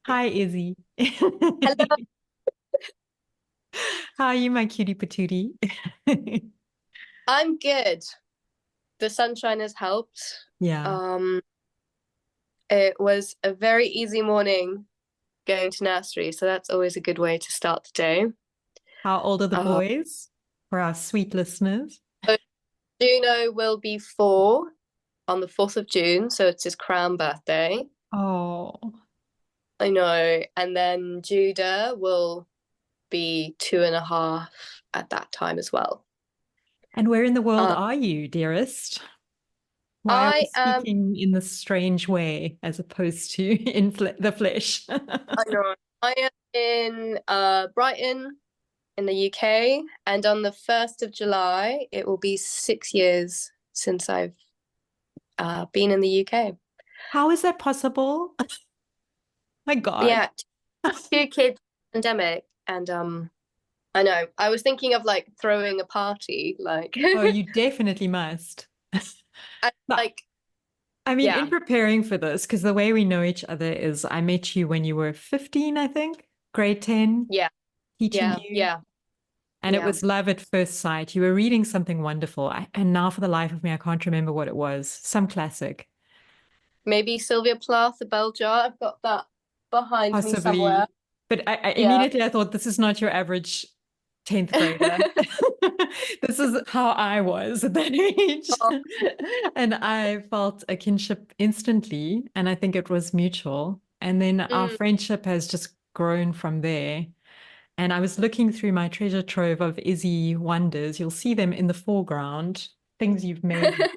Hi, Izzy. Hello, How are you, my cutie patootie? I'm good. The sunshine has helped. Yeah. Um, it was a very easy morning going to nursery, so that's always a good way to start the day. How old are the Uh, boys for our sweet listeners? so Juno will be 4 on the 4th of June, so it's his crown birthday. Oh, I know. And then Judah will be 2.5 at that time as well. and where in the world Uh, are you, dearest? Why are we I am, speaking in this strange way as opposed to in the flesh? I know, I am in Brighton in the UK, and on the 1st of July, it will be 6 years since I've been in the UK. How is that possible? My God. Yeah, 2 kids, pandemic, and I know. I was thinking of like throwing a party, like, Oh, you definitely must. But like, I mean, in yeah, preparing for this, because the way we know each other is I met you when you were 15, I think, grade 10, yeah, teaching yeah, you. yeah, And it yeah. was love at first sight. You were reading something wonderful. And now, for the life of me, I can't remember what it was. Some classic, Maybe Sylvia Plath, the bell jar. I've got that behind me somewhere. possibly. But I Yeah. immediately I thought, this is not your average 10th grader. This is how I was at that age. Oh, And I felt a kinship instantly. And I think it was mutual. And then our mm, friendship has just grown from there. And I was looking through my treasure trove of Izzy wonders. You'll see them in the foreground, things you've made.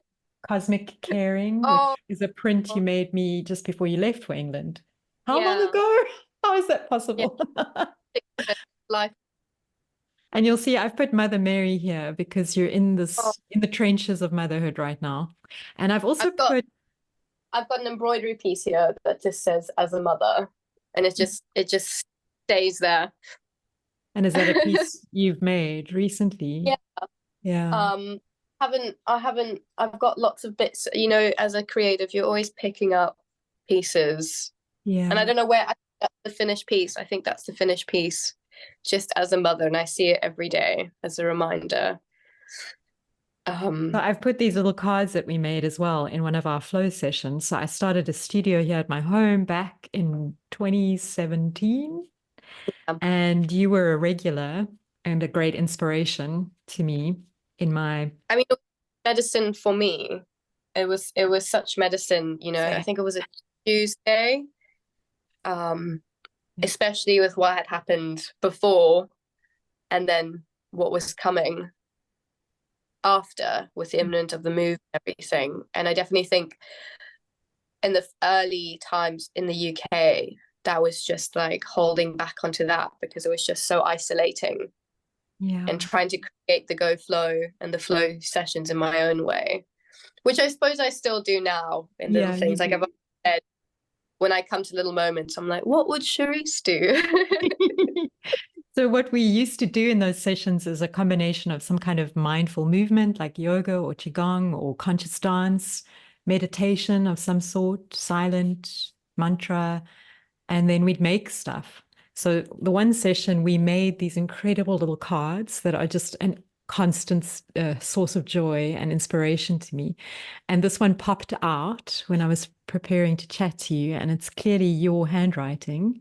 Cosmic Caring, oh, which is a print you made me just before you left for England. How long yeah, ago? How is that yeah. possible? Life. And you'll see I've put Mother Mary here because you're in Oh, this in the trenches of motherhood right now. And I've also I've got put, I've got an embroidery piece here that just says as a mother, and it just stays there. and is that a piece you've made recently? Yeah. Yeah. Um I've got lots of bits, as a creative, you're always picking up pieces. And I Yeah. don't know where that's the finished piece. I think that's the finished piece just as a mother, and I see it every day as a reminder. So Um I've put these little cards that we made as well in one of our flow sessions. So I started a studio here at my home back in 2017. And you were a regular and a great inspiration to me in my I mean, medicine for me. It was such medicine, I same. think it was a Tuesday. Especially with what had happened before and then what was coming after with the imminent of the move and everything. And I definitely think in the early times in the UK, that was just like holding back onto that because it was just so isolating, and Yeah. trying to create the go flow and the flow sessions in my own way, which I suppose I still do now in little Yeah, you things. Like I've do. said, when I come to little moments, I'm like, what would Charisse do? So what we used to do in those sessions is a combination of some kind of mindful movement like yoga or qigong or conscious dance, meditation of some sort, silent mantra, and then we'd make stuff. So the one session we made these incredible little cards that are just an constant source of joy and inspiration to me. And this one popped out when I was preparing to chat to you, and it's clearly your handwriting.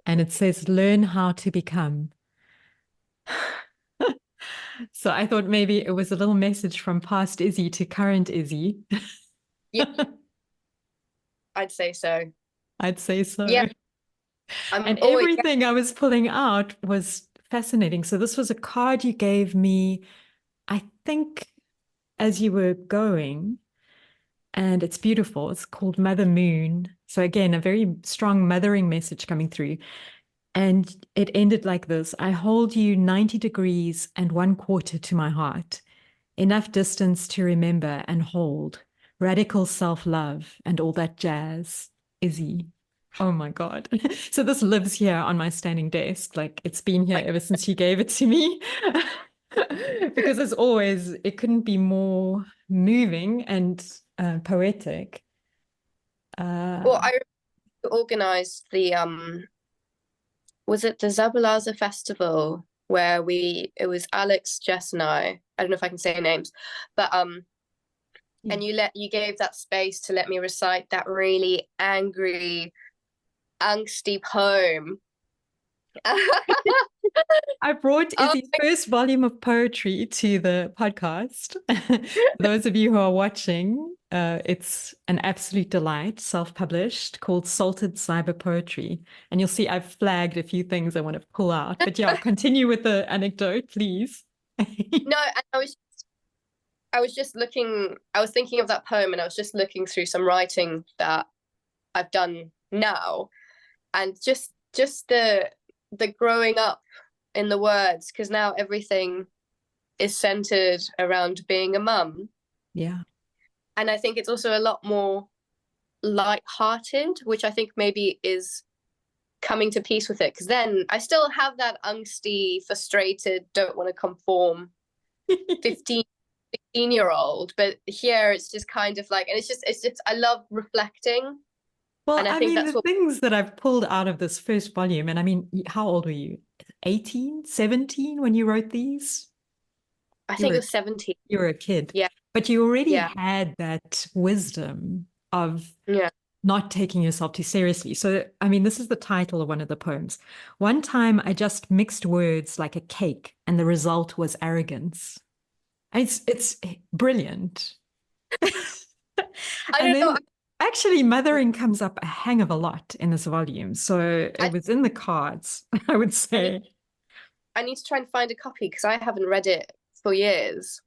And it says, learn how to become. So I thought maybe it was a little message from past Izzy to current Izzy. Yeah, I'd say so. I'd say Yeah, so. I'm And always, yeah. everything I was pulling out was fascinating. So this was a card you gave me, I think, as you were going, and it's beautiful. It's called Mother Moon. So again, a very strong mothering message coming through. And it ended like this: I hold you 90 degrees and 1/4 to my heart, enough distance to remember and hold, radical self love and all that jazz. Izzy. Oh my God. So this lives here on my standing desk. Like it's been here Like, ever since you gave it to me. Because as always, it couldn't be more moving and poetic. Uh, well, I organized the was it the Zabalaza Festival where it was Alex, Jess, and I don't know if I can say names, but Yeah. and you gave that space to let me recite that really angry, angsty poem. I brought Oh, Izzy's first volume of poetry to the podcast. For those of you who are watching, it's an absolute delight, self-published, called Salted Cyber Poetry. And you'll see I've flagged a few things I want to pull out. But yeah, continue with the anecdote, please. no, and I was just looking, I was thinking of that poem, and I was just looking through some writing that I've done now, and just the growing up in the words, because now everything is centered around being a mum. Yeah. And I think it's also a lot more light-hearted, which I think maybe is coming to peace with it, because then I still have that angsty, frustrated, don't want to conform 15-year-old, but here it's just kind of like, and it's just I love reflecting. Well, And I I think mean, that's the things that I've pulled out of this first volume, and I mean, how old were you? 18, 17 when you wrote these? I think it was 17. You were a kid. Yeah. But you already Yeah. had that wisdom of Yeah. not taking yourself too seriously. So, I mean, this is the title of one of the poems. One time I just mixed words like a cake, and the result was arrogance. And it's brilliant. I And don't know. then actually mothering comes up a hang of a lot in this volume. So it was in the cards, I would say. I need to try and find a copy because I haven't read it for years.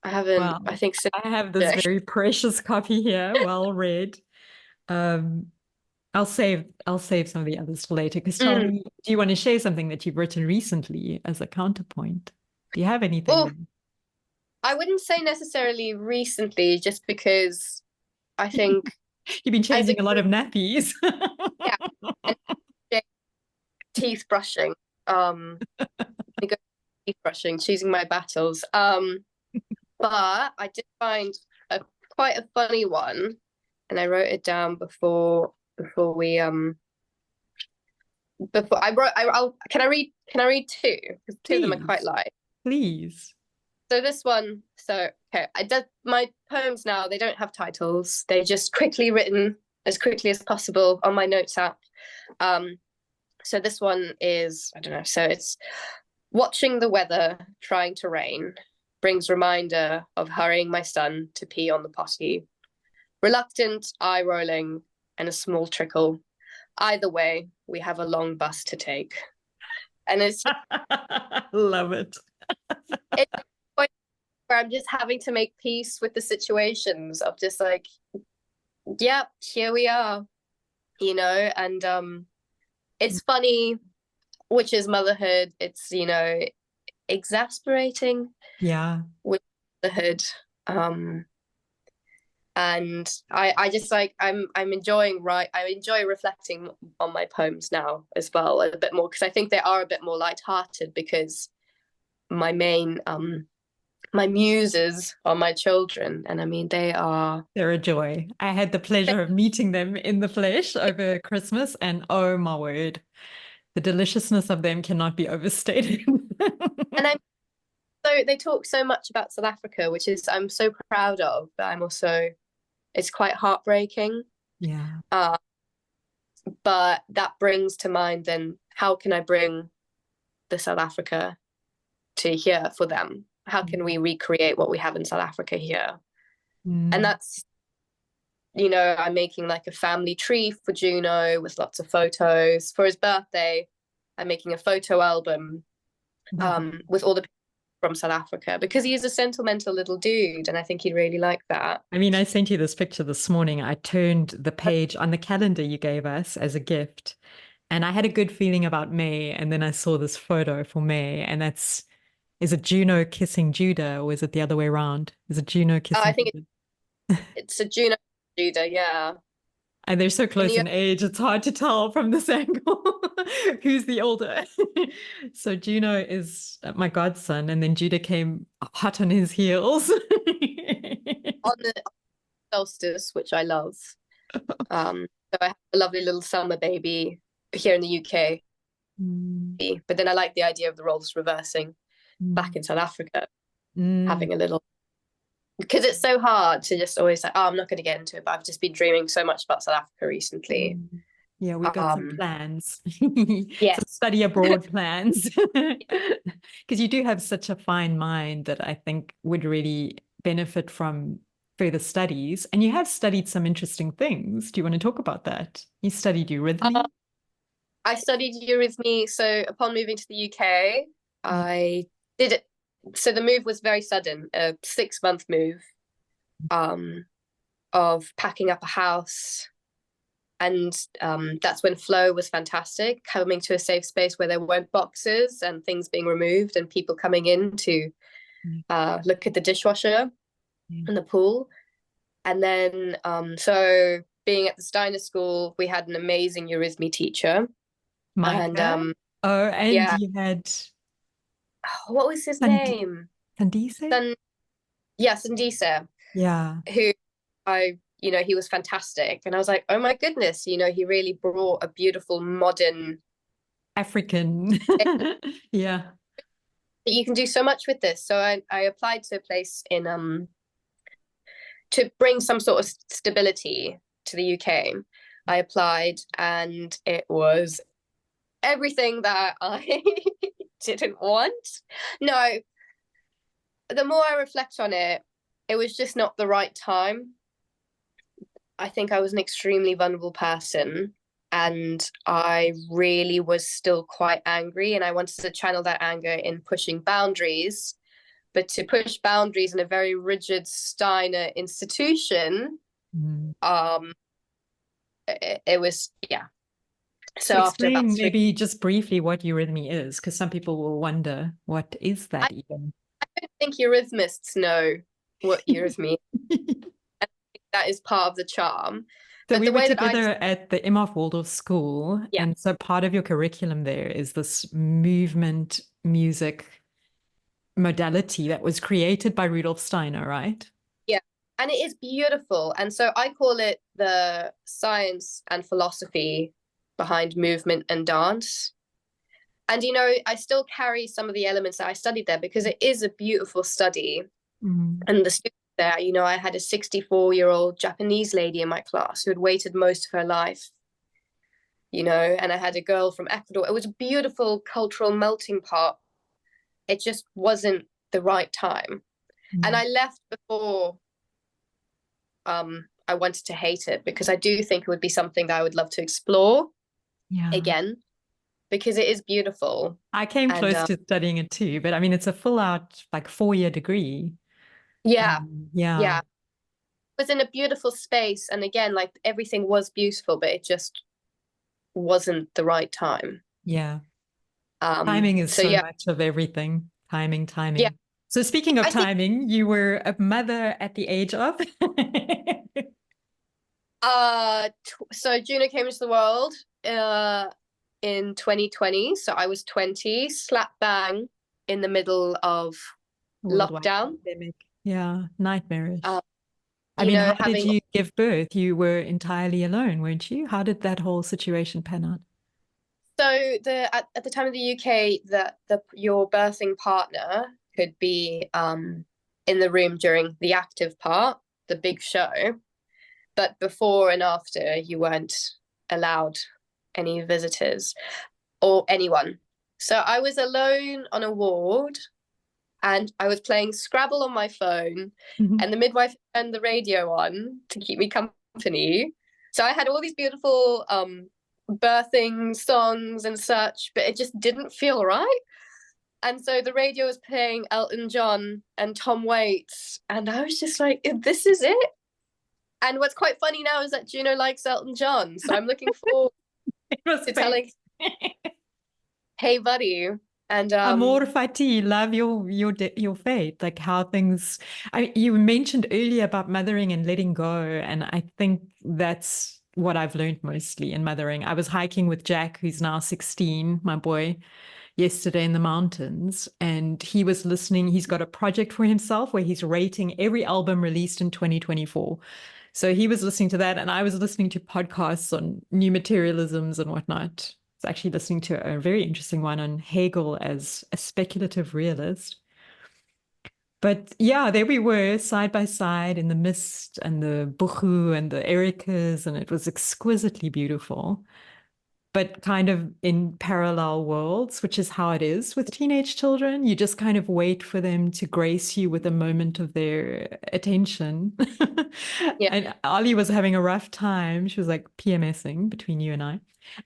I haven't, Well, I think so. I have this very precious copy here, well read. Um, I'll save some of the others for later. Because tell me, do you want to share something that you've written recently as a counterpoint? Do you have anything? Oh, I wouldn't say necessarily recently, just because I think You've been as a changing a lot of nappies. yeah, and teeth brushing, teeth brushing, choosing my battles. But I did find quite a funny one, and I wrote it down before I wrote. I'll can I read two? Because two of them are quite light. Please. So this one, okay, my poems now, they don't have titles. They're just quickly written as quickly as possible on my notes app. So this one is, I don't know, so it's watching the weather trying to rain brings reminder of hurrying my son to pee on the potty. Reluctant eye rolling and a small trickle. Either way, we have a long bus to take. And it's love it. It's where I'm just having to make peace with the situations of just like, yep, here we are, and it's funny, which is motherhood. It's, exasperating. Yeah. With motherhood. And I just like I enjoy reflecting on my poems now as well a bit more, because I think they are a bit more lighthearted, because my main my muses are my children, and I mean they're a joy. I had the pleasure of meeting them in the flesh over Christmas, and oh my word, the deliciousness of them cannot be overstated. and they talk so much about South Africa, which is I'm so proud of, but I'm also, it's quite heartbreaking. Yeah. But that brings to mind, then how can I bring the South Africa to here for them? How can we recreate what we have in South Africa here? And that's, I'm making like a family tree for Juno with lots of photos. For his birthday, I'm making a photo album with all the people from South Africa, because he is a sentimental little dude, and I think he'd really like that. I mean, I sent you this picture this morning. I turned the page on the calendar you gave us as a gift, and I had a good feeling about May, and then I saw this photo for May, and is it Juno kissing Judah, or is it the other way around? Is it Juno kissing I think Judah? it's a Juno Judah, yeah. And they're so close in age, it's hard to tell from this angle who's the older. So Juno is my godson, and then Judah came hot on his heels. On the solstice, which I love. So I have a lovely little summer baby here in the UK. Mm, But then I like the idea of the roles reversing back mm, in South Africa, mm, having a little, because it's so hard to just always like, oh, I'm not going to get into it, but I've just been dreaming so much about South Africa recently. mm. Yeah, we've got some Um, plans, yeah, some study abroad plans, because you do have such a fine mind that I think would really benefit from further studies. And you have studied some interesting things. Do you want to talk about that? You studied uh, eurythmy. I studied Eurythmy. So upon moving to the UK, Yeah. I did it. So the move was very sudden, a 6 month move, um, of packing up a house. And that's when flow was fantastic, coming to a safe space where there weren't boxes and things being removed and people coming in to look at the dishwasher Yeah. and the pool. And then, so being at the Steiner School, we had an amazing Eurythmy teacher. And Micah. Oh, and yeah, you had what was his Sand name? Sandise? San, yeah, Sandise, Yeah. who he was fantastic. And I was like, oh my goodness, he really brought a beautiful modern, African. Yeah. you can do so much with this. So I applied to a place to bring some sort of stability to the UK. I applied and it was everything that I didn't want. No, the more I reflect on it, it was just not the right time. I think I was an extremely vulnerable person and I really was still quite angry and I wanted to channel that anger in pushing boundaries. But to push boundaries in a very rigid Steiner institution, Mm. it was, yeah. So So after about explain 3, maybe just briefly what eurythmy is, because some people will wonder, what is I that even? don't think eurythmists know what eurythmy is. That is part of the charm. So But we the were way that together at the Imhoff Waldorf School, yeah, and so part of your curriculum there is this movement music modality that was created by Rudolf Steiner, right? yeah. And it is beautiful. And so I call it the science and philosophy behind movement and dance. And, I still carry some of the elements that I studied there because it is a beautiful study. Mm. And the students there, I had a 64-year-old Japanese lady in my class who had waited most of her life, and I had a girl from Ecuador. It was a beautiful cultural melting pot. It just wasn't the right time. And Mm. I left before I wanted to hate it because I do think it would be something that I would love to explore Yeah. again because it is beautiful. I came And close to studying it too, but I mean, it's a full out, like 4 year degree. yeah, Yeah. yeah. It was in a beautiful space. And again, like everything was beautiful, but it just wasn't the right time. Yeah. Timing is So so yeah, much of everything. Timing, yeah. timing. So speaking of I think timing, you were a mother at the age of so Juno came into the world in 2020. So I was 20, slap bang in the middle of worldwide lockdown. pandemic. Yeah, nightmarish. Uh, I mean, how did having you give birth? You were entirely alone, weren't you? How did that whole situation pan out? so at the time of the UK that your birthing partner could be in the room during the active part, the big show, but before and after you weren't allowed any visitors or anyone. So I was alone on a ward and I was playing Scrabble on my phone and the midwife turned the radio on to keep me company. So I had all these beautiful birthing songs and such, but it just didn't feel right. And so the radio was playing Elton John and Tom Waits, and I was just like, this is it. And what's quite funny now is that Juno likes Elton John, so I'm looking forward It was to fate. telling, hey, buddy. And Amor fati, love your fate, like how things. You mentioned earlier about mothering and letting go, and I think that's what I've learned mostly in mothering. I was hiking with Jack, who's now 16, my boy, yesterday in the mountains, and he was listening. He's got a project for himself where he's rating every album released in 2024. So he was listening to that, and I was listening to podcasts on new materialisms and whatnot. I was actually listening to a very interesting one on Hegel as a speculative realist. But yeah, there we were side by side in the mist and the buchu and the ericas, and it was exquisitely beautiful, but kind of in parallel worlds, which is how it is with teenage children. You just kind of wait for them to grace you with a moment of their attention. Yeah. And Ali was having a rough time. She was like PMSing between you and I.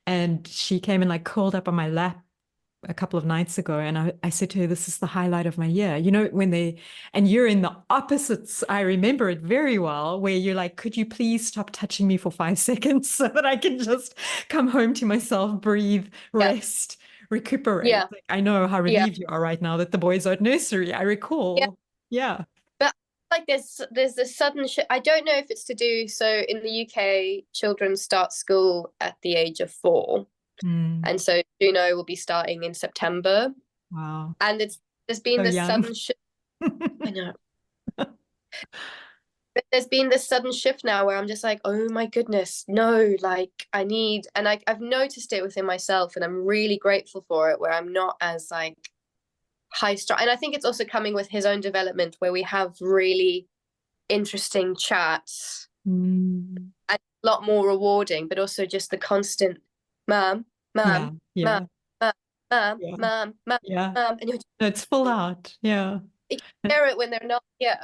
And she came and like curled up on my lap a couple of nights ago, and I said to her, this is the highlight of my year. You know, when they, and you're in the opposites, I remember it very well, where you're like, could you please stop touching me for 5 seconds so that I can just come home to myself, breathe, Yeah. rest, recuperate. Yeah. Like, I know how Yeah. relieved you are right now that the boys are at nursery. I Yeah. recall. Yeah. But like there's this sudden shift. I don't know if it's to do so in the UK, children start school at the age of 4. Mm, And so Juno will be starting in September. wow. And there's been So this young. sudden shift. I know. But there's been this sudden shift now where I'm just like, oh my goodness, no, like I need, and I've noticed it within myself, and I'm really grateful for it, where I'm not as like high strung. And I think it's also coming with his own development where we have really interesting chats Mm, and a lot more rewarding, but also just the constant mom, yeah. mom, mom, Yeah. mom, mom, Yeah. mom, mom, Yeah. mom, and No, it's full out. Yeah. you hear it when they're not here.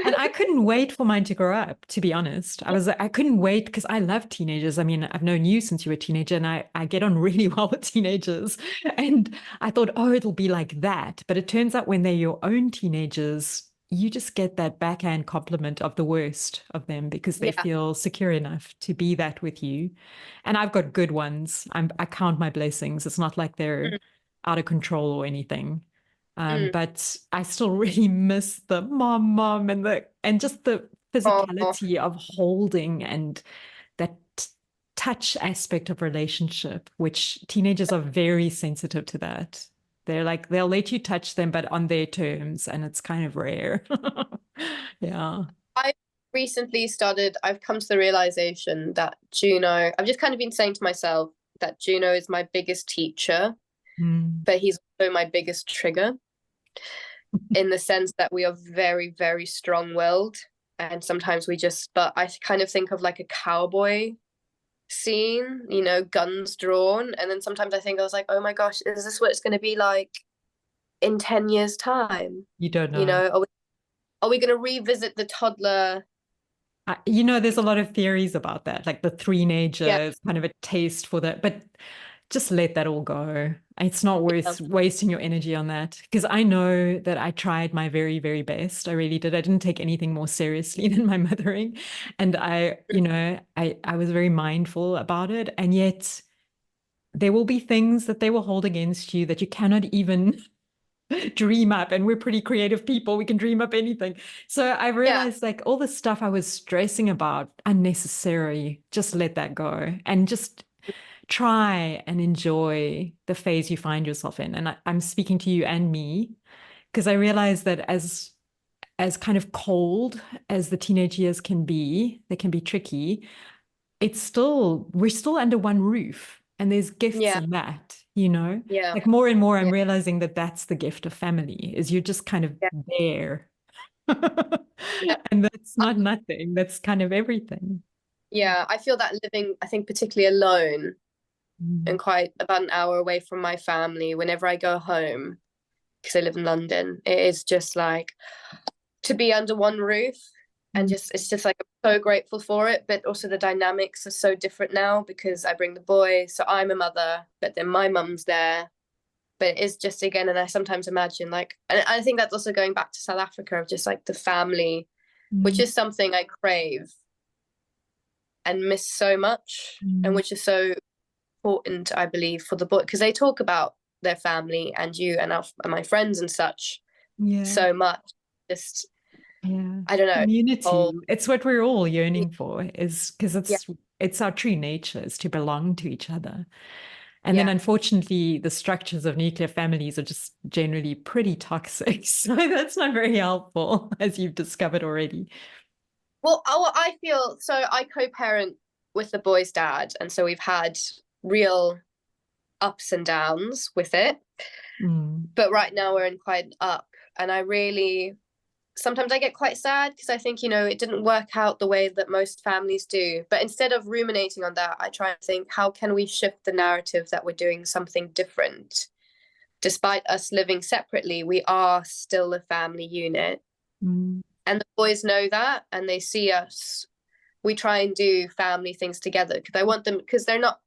And I couldn't wait for mine to grow up, to be honest. I couldn't wait because I love teenagers. I mean, I've known you since you were a teenager, and I get on really well with teenagers. And I thought, oh, it'll be like that. But it turns out when they're your own teenagers, you just get that backhand compliment of the worst of them because they Yeah. feel secure enough to be that with you. And I've got good ones. I count my blessings. It's not like they're Mm, out of control or anything. mm. But I still really miss the mom, and just the Oh, physicality of holding and that touch aspect of relationship, which teenagers are very sensitive to that. They're like, they'll let you touch them, but on their terms, and it's kind of rare. Yeah. I recently started, I've come to the realization that Juno, I've just kind of been saying to myself that Juno is my biggest teacher, Mm. but he's also my biggest trigger in the sense that we are very, very strong-willed. And sometimes we just, but I kind of think of like a cowboy scene, you know, guns drawn. And then sometimes I think I was like, oh my gosh, is this what it's going to be like in 10 years' time? You don't You know. know, are we going to revisit the toddler? You know, there's a lot of theories about that, like the Yeah, three-nager is kind of a taste for that, but just let that all go. It's not yeah, worth wasting your energy on that because I know that I tried my very, very best. I really did. I didn't take anything more seriously than my mothering. And I was very mindful about it. And yet there will be things that they will hold against you that you cannot even dream up, and we're pretty creative people. We can dream up anything. So I yeah, realized like all the stuff I was stressing about unnecessary, just let that go and just try and enjoy the phase you find yourself in. And I'm speaking to you and me because I realize that as kind of cold as the teenage years can be, they can be tricky. We're still under one roof, and there's gifts yeah, in that, you know? yeah, Like more and more, I'm yeah, realizing that that's the gift of family, is you're just kind of yeah, there. yeah. And that's not nothing. That's kind of everything. Yeah, I feel that living, I think, particularly alone Mm. and quite about an hour away from my family, whenever I go home, because I live in London, it is just like to be under one roof and Mm. just, it's just like I'm so grateful for it. But also the dynamics are so different now because I bring the boy, so I'm a mother, but then my mum's there. But it's just again, and I sometimes imagine like, and I think that's also going back to South Africa of just like the family, which Mm. is something I crave and miss so much, and Mm. which is so important, I believe, for the book because they talk about their family and you and my friends and such Yeah. so much. Just Yeah. I don't know. Community. Oh It's what we're all yearning for, is because yeah, it's our true nature is to belong to each other. And then yeah, unfortunately, the structures of nuclear families are just generally pretty toxic. So that's not very helpful, as you've discovered already. Well, I feel so I co-parent with the boy's dad, and so we've had real ups and downs with it. Mm. But right now we're in quite an up, and I really sometimes I get quite sad because I think, it didn't work out the way that most families do. But instead of ruminating on that, I try and think, how can we shift the narrative that we're doing something different? Despite us living separately, we are still a family unit. Mm. And the boys know that, and they see us. We try and do family things together because I want them, because they're not,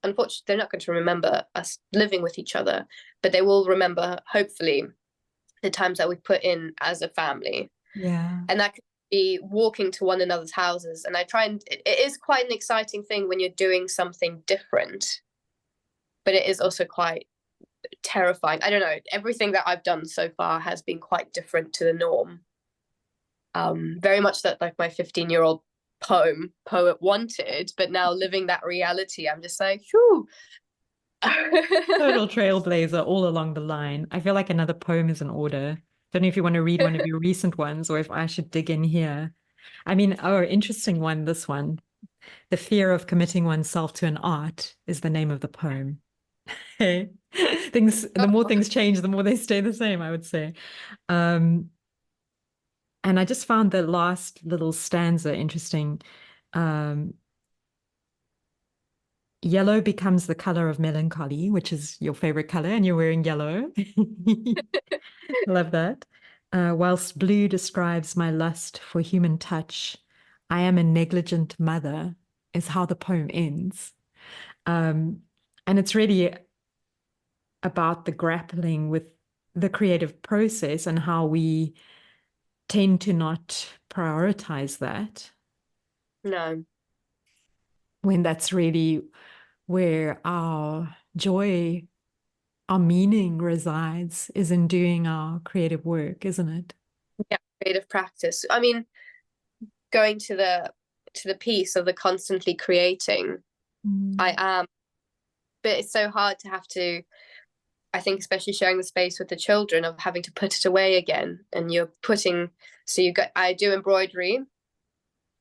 unfortunately, they're not going to remember us living with each other, but they will remember, hopefully, the times that we put in as a family. Yeah. And that could be walking to one another's houses. And I try and, it is quite an exciting thing when you're doing something different, but it is also quite terrifying. I don't know. Everything that I've done so far has been quite different to the norm. Very much that like my 15-year-old poet wanted, but now living that reality, I'm just like, whew. Total trailblazer all along the line. I feel like another poem is in order. Don't know if you want to read one of your recent ones or if I should dig in here. I mean, oh, interesting one, this one. The fear of committing oneself to an art is the name of the poem. Hey, the more things change, the more they stay the same, I would say. And I just found the last little stanza interesting. Um, Yellow becomes the color of melancholy, which is your favorite color, and you're wearing yellow. Love that. Whilst blue describes my lust for human touch, I am a negligent mother, is how the poem ends. And it's really about the grappling with the creative process and how we tend to not prioritize that No. when that's really where our joy, our meaning resides, is in doing our creative work, isn't it? Yeah, creative practice. I mean, going to the piece of the constantly creating, I am, but it's so hard to have to, I think, especially sharing the space with the children, of having to put it away again. And you're putting, so I do embroidery.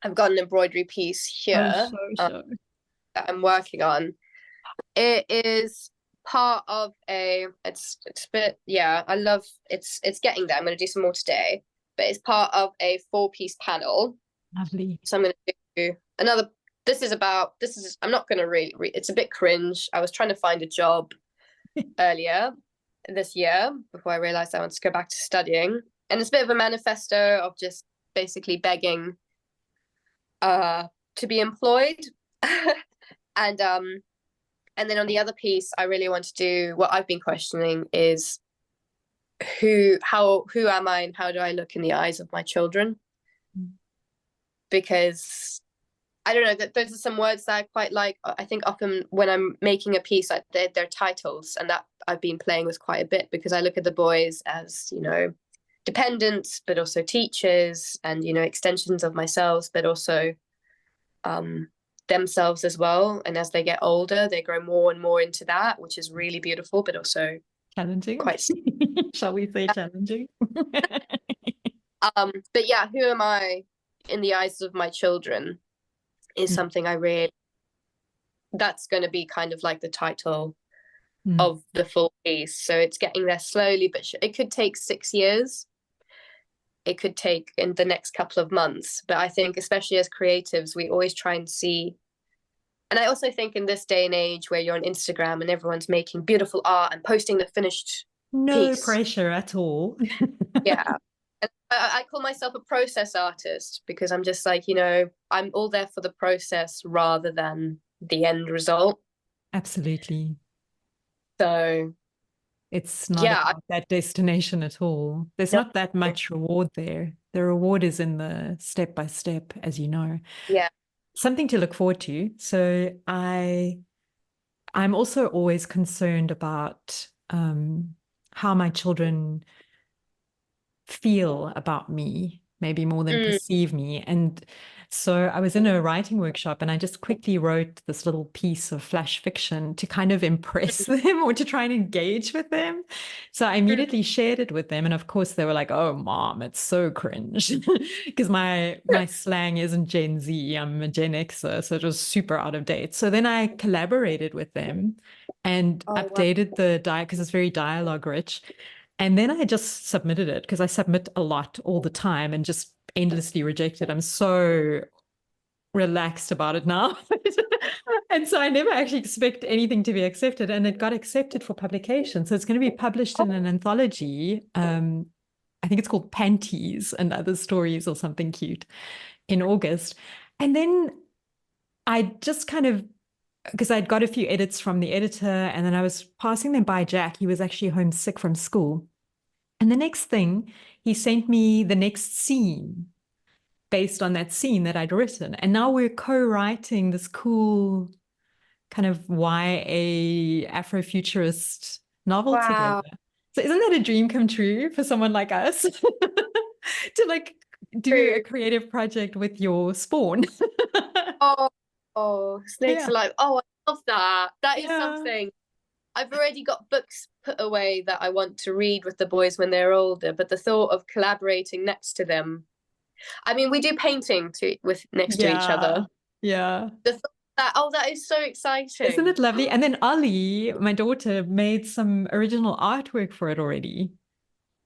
I've got an embroidery piece Oh, here sure. that I'm working on. It is part of it's a bit, yeah, I love, it's getting there. I'm going to do some more today, but it's part of a 4-piece panel. Lovely. So I'm going to do another. I'm not going to really, it's a bit cringe. I was trying to find a job earlier this year before I realized I wanted to go back to studying. And it's a bit of a manifesto of just basically begging to be employed. and and then on the other piece, I really want to do what I've been questioning is who am I and how do I look in the eyes of my children? Because I don't know, that those are some words that I quite like. I think often when I'm making a piece, they're titles, and that I've been playing with quite a bit because I look at the boys as, dependents, but also teachers and, extensions of myself, but also themselves as well. And as they get older, they grow more and more into that, which is really beautiful, but also Challenging. quite. Shall we say challenging? But yeah, who am I in the eyes of my children is something that's going to be kind of like the title of the full piece. So it's getting there slowly, but it could take 6 years. It could take in the next couple of months. But I think, especially as creatives, we always try and see. And I also think in this day and age where you're on Instagram and everyone's making beautiful art and posting the finished No piece. pressure at all. Yeah. And I call myself a process artist because I'm just like, I'm all there for the process rather than the end result. Absolutely. So it's not yeah, about that destination at all. There's not that much reward there. The reward is in the step by step, as you know. Yeah. Something to look forward to. So I'm also always concerned about how my children feel about me, maybe more than perceive me. And So I was in a writing workshop and I just quickly wrote this little piece of flash fiction to kind of impress them or to try and engage with them. So I immediately shared it with them. And of course they were like, oh, mom, it's so cringe. Because my slang isn't Gen Z, I'm a Gen Xer. So it was super out of date. So then I collaborated with them and Oh, wow. updated the because it's very dialogue rich. And then I just submitted it because I submit a lot all the time and just endlessly rejected. I'm so relaxed about it now. And so I never actually expect anything to be accepted. And it got accepted for publication. So it's going to be published in an anthology. I think it's called Panties and Other Stories or something cute in August. And then I just kind of, because I'd got a few edits from the editor and then I was passing them by Jack. He was actually homesick from school. And the next thing, he sent me the next scene based on that scene that I'd written. And now we're co-writing this cool kind of YA Afrofuturist novel Wow. together. So isn't that a dream come true for someone like us to like do a True. creative project with your spawn? Oh, oh, snakes Yeah. alive. Oh, I love that. That is Yeah. something. I've already got books put away that I want to read with the boys when they're older, but the thought of collaborating next to them. I mean, we do painting with next to each Yeah. other. Yeah. The thought that, oh, that is so Isn't exciting. it lovely? And then Ali, my daughter, made some original artwork for it already.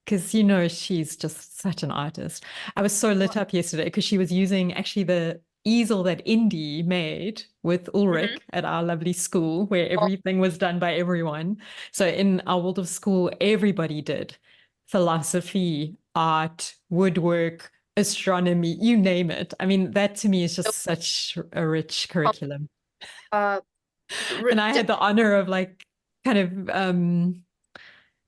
Because you know she's just such an artist. I was so lit up yesterday because she was using actually the easel that Indy made with Mhm. Ulrich at our lovely school, where Oh, everything was done by everyone. So in our Waldorf school, everybody did philosophy, art, woodwork, astronomy, you name it. I mean, that to me is just such a rich curriculum. uh, And I had the honor of like kind of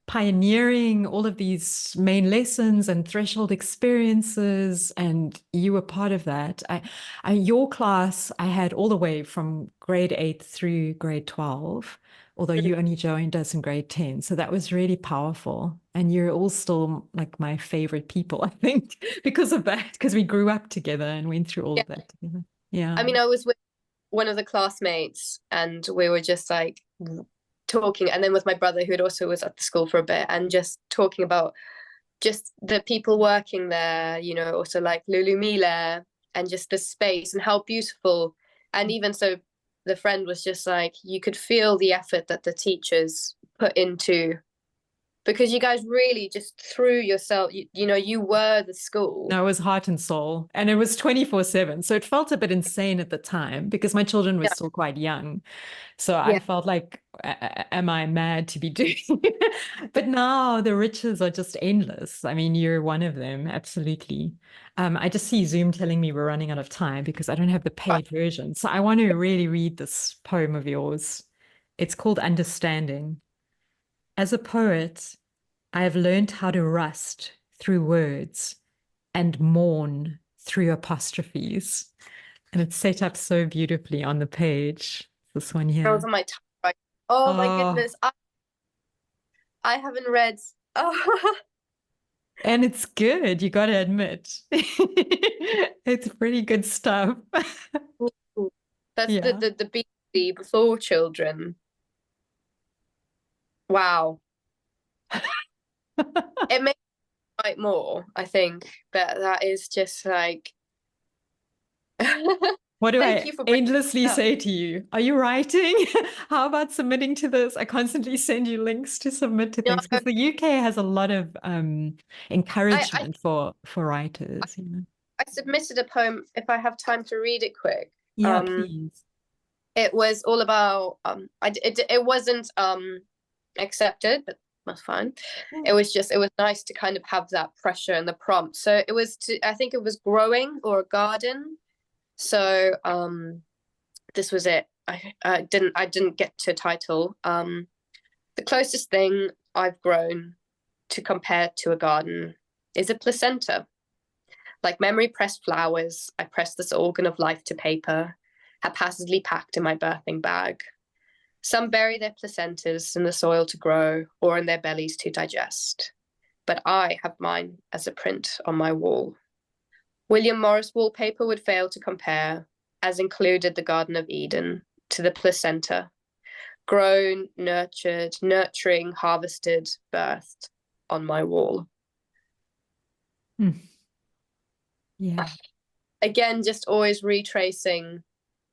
pioneering all of these main lessons and threshold experiences, and you were part of that. Your class, I had all the way from grade 8 through grade 12, although you only joined us in grade 10. So that was really powerful. And you're all still like my favorite people, I think, because of that, because we grew up together and went through all yeah. of that together. Yeah. I mean, I was with one of the classmates, and we were just like talking, and then with my brother, who also was at the school for a bit, and just talking about just the people working there, you know, also like Lulu Mila, and just the space and how beautiful. And even so, the friend was just like, you could feel the effort that the teachers put into, because you guys really just threw yourself, you know, you were the school. No, it was heart and soul. And it was 24/7. So it felt a bit insane at the time because my children were Yeah. still quite young. So I Yeah. felt like, am I mad to be doing? But now the riches are just endless. I mean, you're one of them, absolutely. I just see Zoom telling me we're running out of time because I don't have the paid version. So I want to really read this poem of yours. It's called Understanding. As a poet, I have learned how to rust through words and mourn through apostrophes. And it's set up so beautifully on the page. This one I was here. on my time, right? Oh my Oh, goodness. I haven't read. Oh, and it's good, you got to admit. It's pretty good stuff. that's the Yeah. the BC before children. Wow. It makes me write more, I think, but that is just like What do thank I you for bringing endlessly it up. say to you? Are you writing? How about submitting to this? I constantly send you links to submit to No, things because the UK has a lot of I encouragement for writers, you know. I submitted a poem if I have time to read it quick. Yeah, Um, please. it was all about it wasn't accepted, but that's fine. Yeah. It was nice to kind of have that pressure and the prompt. So it was I think it was growing or a garden. So this was it. I didn't get to title. The closest thing I've grown to compare to a garden is a placenta. Like memory pressed flowers, I pressed this organ of life to paper, haphazardly packed in my birthing bag. Some bury their placentas in the soil to grow or in their bellies to digest. But I have mine as a print on my wall. William Morris wallpaper would fail to compare, as included the Garden of Eden to the placenta. Grown, nurtured, nurturing, harvested, birthed on my wall. Yeah. Again, just always retracing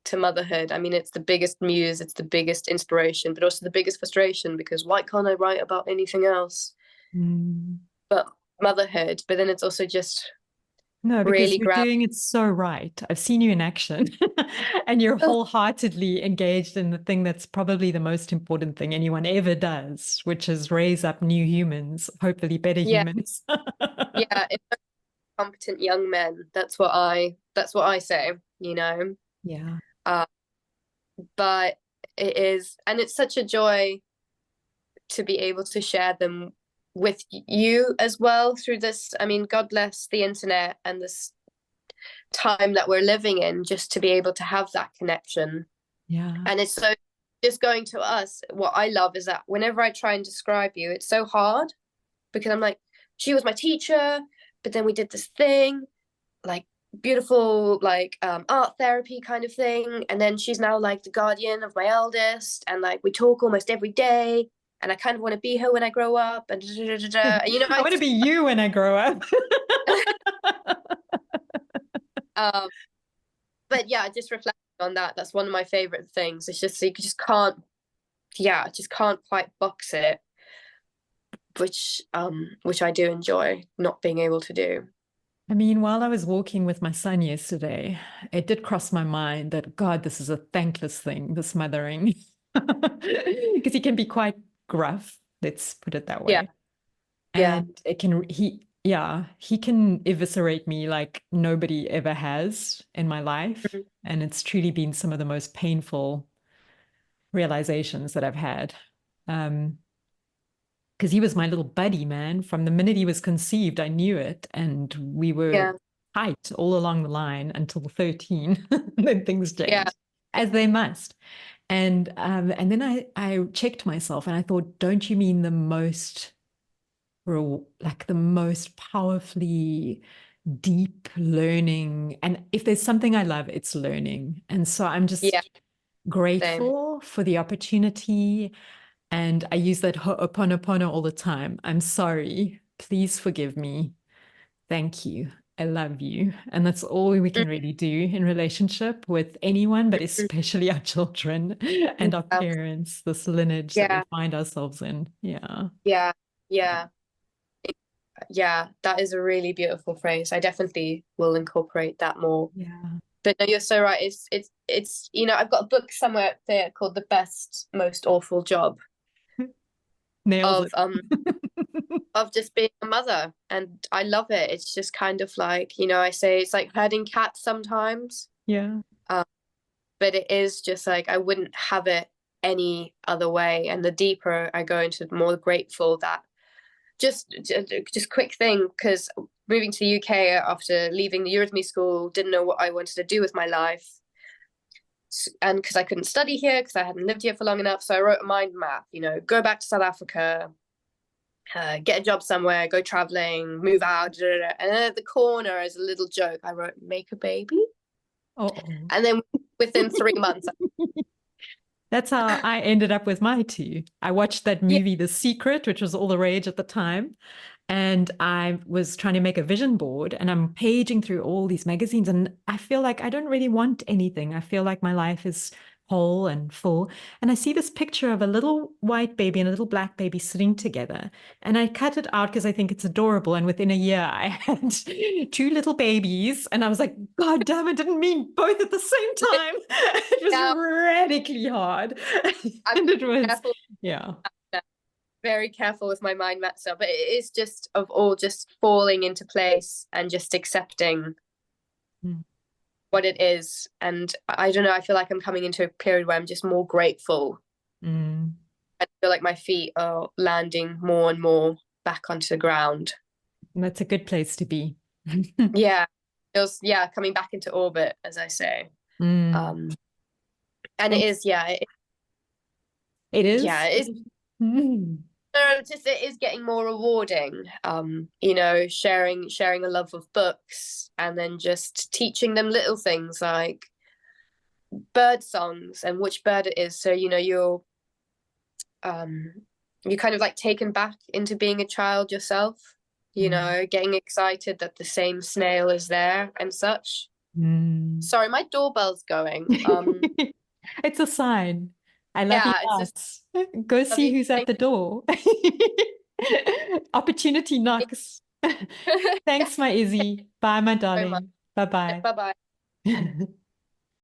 to motherhood. I mean, it's the biggest muse, it's the biggest inspiration, but also the biggest frustration, because why can't I write about anything else but motherhood? But then it's also just No, because really you're doing it so right. I've seen you in action and you're wholeheartedly engaged in the thing that's probably the most important thing anyone ever does, which is raise up new humans, hopefully better humans. Yeah, competent young men. That's what I say, you know. Yeah. But it is, and it's such a joy to be able to share them with you as well through this. I mean, God bless the internet and this time that we're living in, just to be able to have that connection. Yeah. And it's so, just going to us, what I love is that whenever I try and describe you, it's so hard, because I'm like, she was my teacher, but then we did this thing, like beautiful, like art therapy kind of thing, and then she's now like the guardian of my eldest, and like we talk almost every day, and I kind of want to be her when I grow up, and and you know, I want to be you when I grow up. But yeah, just reflecting on that, that's one of my favorite things. It's just, you just can't, just can't quite box it, which I do enjoy not being able to do. I mean, while I was walking with my son yesterday, it did cross my mind that, God, this is a thankless thing, this mothering, because he can be quite gruff, let's put it that way. Yeah. And it can, he can eviscerate me like nobody ever has in my life. Mhm. And it's truly been some of the most painful realizations that I've had. Because he was my little buddy, man. From the minute he was conceived, I knew it. And we were tight all along the line until 13. Then things changed, as they must. And then I checked myself and I thought, don't you mean the most powerfully deep learning? And if there's something I love, it's learning. And so I'm just grateful for the opportunity. And I use that ho'oponopono all the time. I'm sorry. Please forgive me. Thank you. I love you. And that's all we can really do in relationship with anyone, but especially our children and our parents, this lineage that we find ourselves in. Yeah. Yeah. Yeah. Yeah. That is a really beautiful phrase. I definitely will incorporate that more. Yeah. But no, you're so right. It's, you know, I've got a book somewhere there called The Best Most Awful Job. Nails of just being a mother, and I love it. It's just kind of like, you know, I say it's like herding cats sometimes. Yeah. But it is just like, I wouldn't have it any other way. And the deeper I go into, the more grateful that just quick thing, because moving to the UK after leaving the Eurythmy school, didn't know what I wanted to do with my life. And because I couldn't study here, because I hadn't lived here for long enough. So I wrote a mind map, you know, go back to South Africa, get a job somewhere, go traveling, move out. And then at the corner, as a little joke, I wrote, make a baby. And then within 3 months. That's how I ended up with my two. I watched that movie, The Secret, which was all the rage at the time. And I was trying to make a vision board, and I'm paging through all these magazines, and I feel like I don't really want anything. I feel like my life is whole and full. And I see this picture of a little white baby and a little black baby sitting together. And I cut it out because I think it's adorable. And within a year, I had two little babies. And I was like, God damn, I didn't mean both at the same time. It was radically hard. And it was, very careful with my mind map stuff, but it is just of all just falling into place and just accepting what it is. And I don't know, I feel like I'm coming into a period where I'm just more grateful. I feel like my feet are landing more and more back onto the ground. That's a good place to be. It was, coming back into orbit, as I say. And it is, it is. Yeah, it is. Just it is getting more rewarding. Sharing a love of books, and then just teaching them little things like bird songs and which bird it is. So um you're kind of like taken back into being a child yourself, getting excited that the same snail is there and such. Sorry, my doorbell's going. It's a sign. I love you Yeah, it's just guys. Go see lovely. who's at Thank the door. Opportunity knocks. you Thanks, my Izzy. Bye, my so much. darling. Bye-bye. Bye bye.